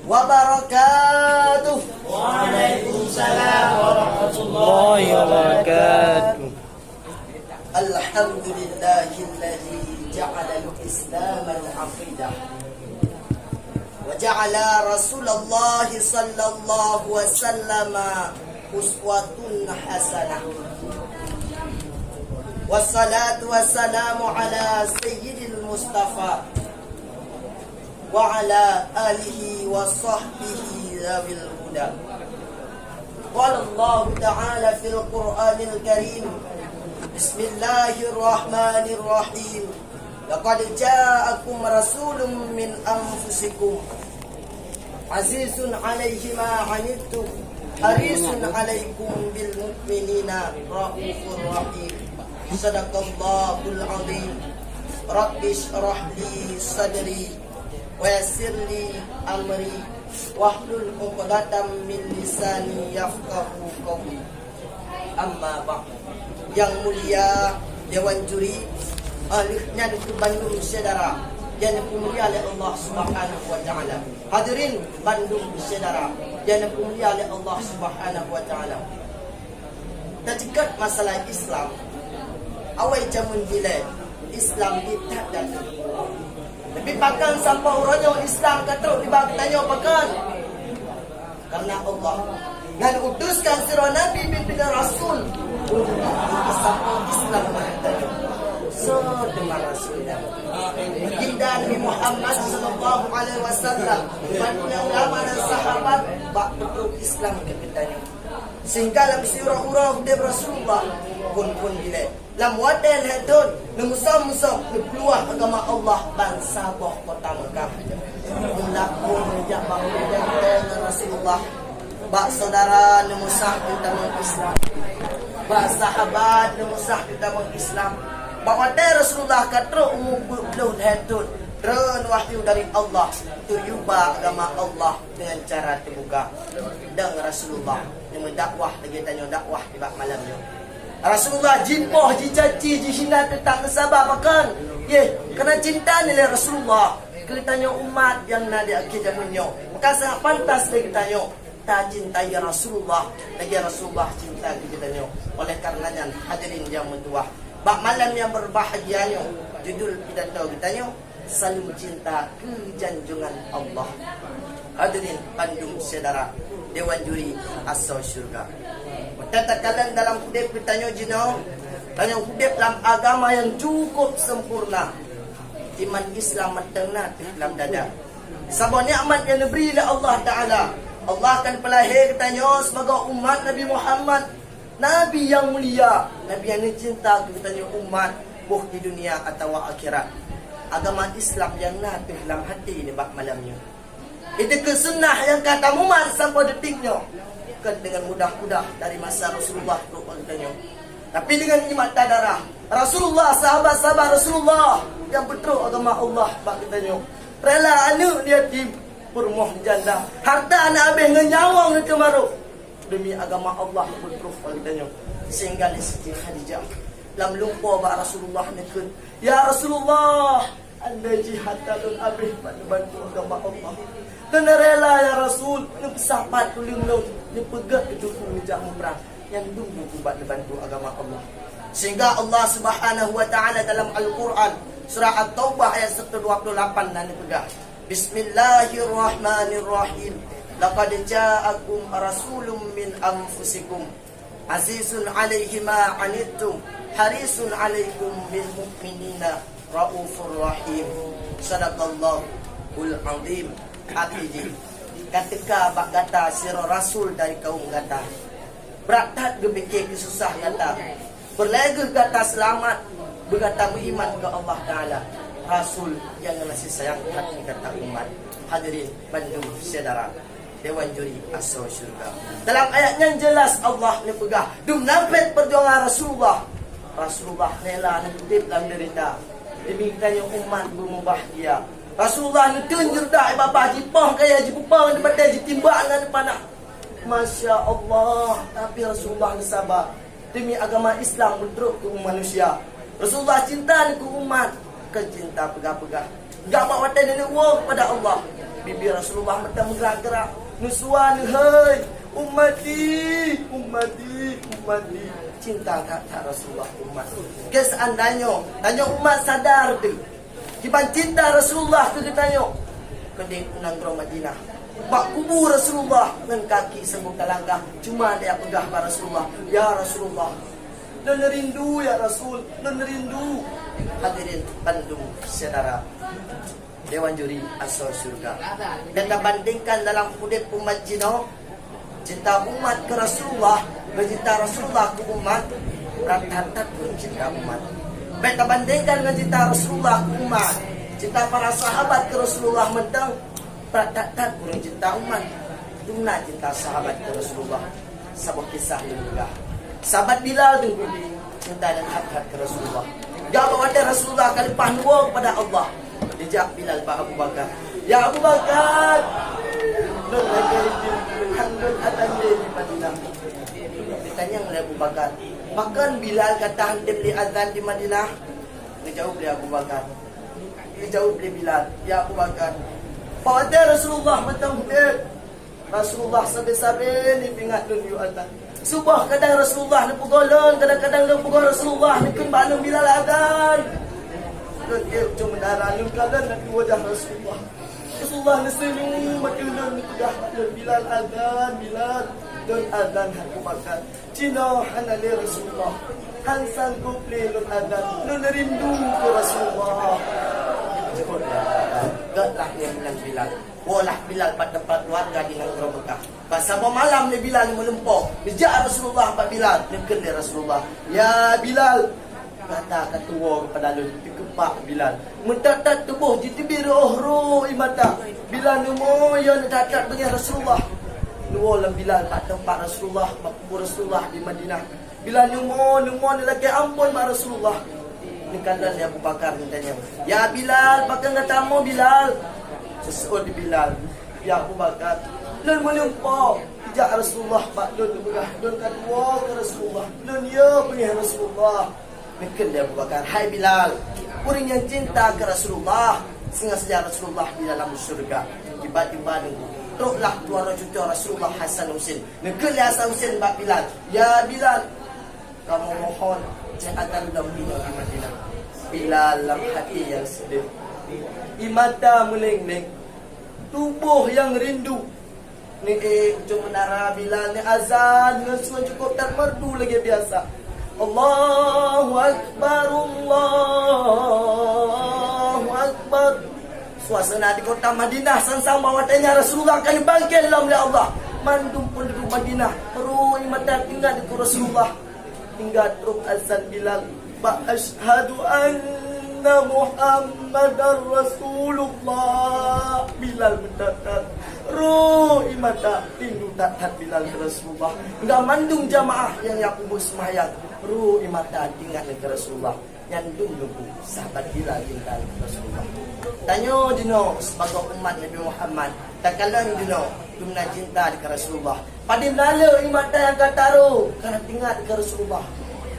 wabarakatuh. Waalaikumsalam warahmatullahi wabarakatuh. Alhamdulillahilladzi ja'ala al-Islam al-aqidah wa ja'ala Rasulullah sallallahu wasallam uswatun hasanah. Wassalatu wassalamu ala sayyidil Mustafa wa ala alihi wa sahbihi zawil huda. Qala Allah ta'ala fil Qur'anil Karim, Bismillahirrahmanirrahim. Laqad ja'akum rasulun min anfusikum azizun 'alaihi ma 'anittum harisun 'alaikum bil mu'minina raufur rahim. Sadaqallahul 'azim. Rabbi shrah li sadri wa yassir li amri wahlul 'uqdatam min lisani yafqahu qawli. Amma ba'd. Yang mulia Dewan Juri ahlinya di Bandung Saudara yang dimulia oleh Allah Subhanahu wa taala. Hadirin Bandung Saudara yang dimulia oleh Allah Subhanahu wa taala. Terdekat masalah Islam awal zaman bila Islam tidak dan tapi pakan sampai orangnya Islam kata dibagi tanya pakan karena Allah dan utuskan sirah Nabi pimpinan Rasul untuk sampai Islam mereka sedemar Rasulnya baginda Nabi Muhammad sallallahu alaihi wasallam banyak ulama dan sahabat bak betul Islam ketanya sehingga dalam surah-surah de Rasulullah pun bila dalam wadal hadun musam-musam keluar agama Allah bangsa boh kota Mekah mulakun jak bahawa dan Rasulullah bak saudara nemusah kita Islam, bak sahabat nemusah kita Islam. Bak wadal Rasulullah kata umur hadun dan wahyu dari Allah tuyuba agama Allah dengan cara terbuka dan Rasulullah yang mendakwah lagi tanya dakwah di bak malamnya Rasulullah jipoh jicaci jihina tentang kesabar makan kerana cinta nilai Rasulullah kita tanya umat yang nadi akhir zamannya maka sangat pantas lagi tanya tak cintai Rasulullah lagi Rasulullah cinta kita tanya oleh karenanya hadirin yang mentuah bak malam yang berbahagianya judul pidato kita tanya saling cinta kejanjungan Allah. Hadirin Bandung Saudara Dewan Juri Asal Syurga. Katakan dalam hudib bertanya jino, tanya hudib dalam agama yang cukup sempurna. Iman Islam matengna dalam dada. Sabah nikmat yang diberi oleh Allah Taala. Allah akan pelahir tanya sebagai umat Nabi Muhammad, Nabi yang mulia, Nabi yang cinta kita umat buh di dunia atau akhirat. Agama Islam yang nabi dalam hati di bak malamnya. Itu kesunnah yang kata mumat sampai detiknya. Bukan dengan mudah-mudah dari masa Rasulullah berkata. Tapi dengan iman darah Rasulullah, sahabat-sahabat Rasulullah yang betul agama Allah bak katanya. Rela anak dia di permoh janda. Harta anak abih ngenyawang ke maru demi agama Allah betul katanya. Sehingga di Siti Khadijah lam lupa bak Rasulullah nekun. Ya Rasulullah, anda jihad talun abih bantu agama Allah. Kena rela ya Rasul, ni sahabat tuling laut, ni pegat itu menjak memperang yang tunggu buat bantu agama Allah. Sehingga Allah Subhanahu wa taala dalam Al-Quran surah At-Taubah ayat 128 dan pegang. Bismillahirrahmanirrahim. Laqad ja'akum rasulun min anfusikum azizun 'alaihi ma 'anittum harisun 'alaikum bil mu'minina raufur rahim. Sadaqallahul 'azim. Akiji ketika bak kata sirah rasul dari kaum kata beratat gebekek kesusah kata berlega kata selamat berkata beriman ke Allah Ta'ala rasul yang ngasih sayang hati kata umat. Hadirin Bandung Saudara Dewan Juri Asal Syurga dalam ayatnya jelas Allah ni pegah dum nampet perjuangan Rasulullah rela nak hidup dalam derita demi tanya umat bermubah dia. Rasulullah ni tunjuk dah bapa jipah kaya jipupang di badan jitimbak dengan panah. Masya Allah. Tapi Rasulullah ni sabar demi agama Islam betul ke manusia. Rasulullah cinta ke umat, ke cinta pegah-pegah. Gak bawa wadah nenek kepada Allah. Bibi Rasulullah macam gerak-gerak. Nusuan hai, ummati. Cinta tak Rasulullah umat. Ke seandainya tanya umat sadar tu. Kita cinta Rasulullah tu kita tanya. Kedai nangro Madinah. Bak kubur Rasulullah dengan kaki sembuh langkah. Cuma dia pegah pada Rasulullah. Ya Rasulullah. Dan rindu ya Rasul. Dan rindu. Hadirin pandung saudara. Dewan Juri Asal Surga. Dan kita bandingkan dalam kudip umat Cina. Cinta umat ke Rasulullah. Cinta Rasulullah ke umat. Rata-rata pun cinta umat. Kita bandingkan dengan cinta Rasulullah ke umat. Cinta para sahabat ke Rasulullah mentang. Rata-rata pun cinta umat. Tuna cinta sahabat ke Rasulullah. Sebuah kisah yang megah. Sahabat Bilal tu cinta dan hak-hak ke Rasulullah. Dia bawa ada Rasulullah kali panduan kepada Allah. Dia Bilal Pak Abu Bakar. Ya Abu Bakar. Nun lagi handun atande di Madinah. Ditanya oleh Abu Bakar. Bahkan Bilal kata hendak beli azan di Madinah. Dia jawab oleh Abu Bakar. Dia jawab oleh Bilal. Ya Abu Bakar. Pada Rasulullah macam Rasulullah sabi-sabi ni pingat nun yu azan. Subah kadang Rasulullah ni pugolon, kadang-kadang dia pugol Rasulullah ni kembali Bilal azan. Dia cuma darah lu kalan nak wajah Rasulullah. Rasulullah ni senyum makinan ni dah Bilal azan, Bilal dan azan Abu Bakar. Cina hanale Rasulullah. Han sanggup le lu azan. Lu rindu ke Rasulullah. Gatlah yang bilang Bilal. Walah Bilal pada tempat keluarga di negara Mekah. Pasal malam ni Bilal melempok. Bijak Rasulullah Pak Bilal. Dekat dia Rasulullah. Ya Bilal. Kata ketua kepada lu. Dikepak Bilal. Mentatap tubuh. Jitibir roh imata. Bilal numo yang mentatap dengan Rasulullah. Nuolah Bilal pada tempat Rasulullah. Makbur Rasulullah di Madinah. Bilal numo ni lagi ampun Pak Rasulullah. Ni kandang dia Abu Bakar mintanya. Ya Bilal. Pakai ngatamu Bilal. Sesuai di Bilal. Ya Abu Bakar. Lun melumpau. Ijak Rasulullah Pak Lun berah. Lun kedua ke Rasulullah. Lun ya punya Rasulullah. Mungkin dia Abu Bakar. Hai Bilal. Orang yang cinta ke Rasulullah. Sehingga sejak Rasulullah di dalam surga. Tiba-tiba nunggu. Teruklah tuan cucu Rasulullah Hasan Husin. Mungkin dia Hasan Husin Pak Bilal. Ya Bilal. Kamu mohon. Jangan dalam bina di Madinah. Bilal dalam hati yang sedih. Imata meleng-leng. Tubuh yang rindu. Ni cuma darah Bilal ni azan dengan semua cukup tak merdu lagi biasa. Allahu Akbar, Allahu Akbar. Suasana di kota Madinah sama-sama watanya Rasulullah akan bangkit dalam Allah. Mandum penduduk Madinah perlu imata tinggal di Rasulullah. Tinggal teruk azan Bilal. Ba asyhadu anna Muhammadar Rasulullah. Bilal mendatar. Roh imata tindu tak Bilal Rasulullah. Enggak mandung jamaah yang Yakubus semayang. Roh imata tinggal ke Rasulullah. Yang dulu sahabat Bilal tinggal Rasulullah. Tanya dino sebagai umat Nabi Muhammad. Tak kalang dino dumna cinta ke Rasulullah. Pada nala imata yang kataru karena tinggal ke Rasulullah.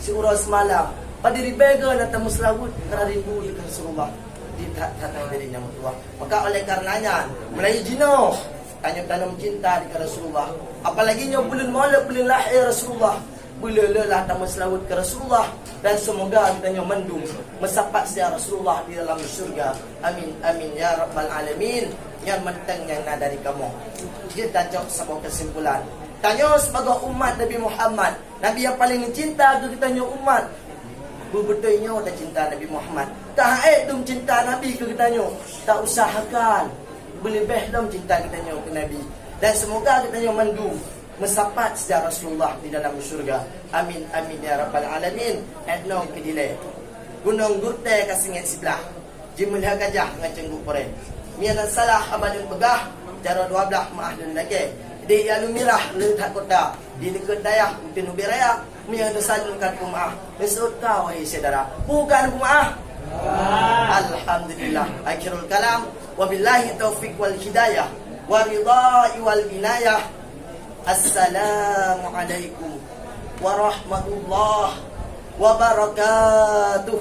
Si urus semalam. Pada ribega dan tamu selawut kerana rindu ke Rasulullah. Ditata dirinya mutua. Maka oleh karenanya mulai jino tanam cinta di Rasulullah. Apalagi nya bulan Maulid bulan lahir Rasulullah. Bulan lelah tamu selawut ke Rasulullah dan semoga kita nya mendung mesapat sejarah Rasulullah di dalam syurga. Amin amin ya rabbal alamin. Yang mentang yang nak dari kamu. Kita jawab sebuah kesimpulan. Tanya sebagai umat Nabi Muhammad, Nabi yang paling cinta ke kita nya umat. Betulnya ada cinta Nabi Muhammad. Tak haid tu cinta Nabi ke kita nyo. Tak usahakan. Berlebih dalam cinta kita nyo ke Nabi. Dan semoga kita nyo mandu mesapat sejarah Rasulullah di dalam syurga. Amin amin ya rabbal alamin. Etno kedile. Gunung Gurte ka singit sebelah. Jimulha gajah ngaceng gupore. Mianan salah abadun begah. Jara 12 maahdun lagi. Di alumirah letak kota. Di dekat dayah Utin Ubiraya. Mian dosalunkan kumaah. Mesut kau wahai saudara. Bukan kumaah. Alhamdulillah. Akhirul kalam. Wabillahi taufiq wal hidayah. Waridai wal inayah. Assalamualaikum warahmatullahi wabarakatuh.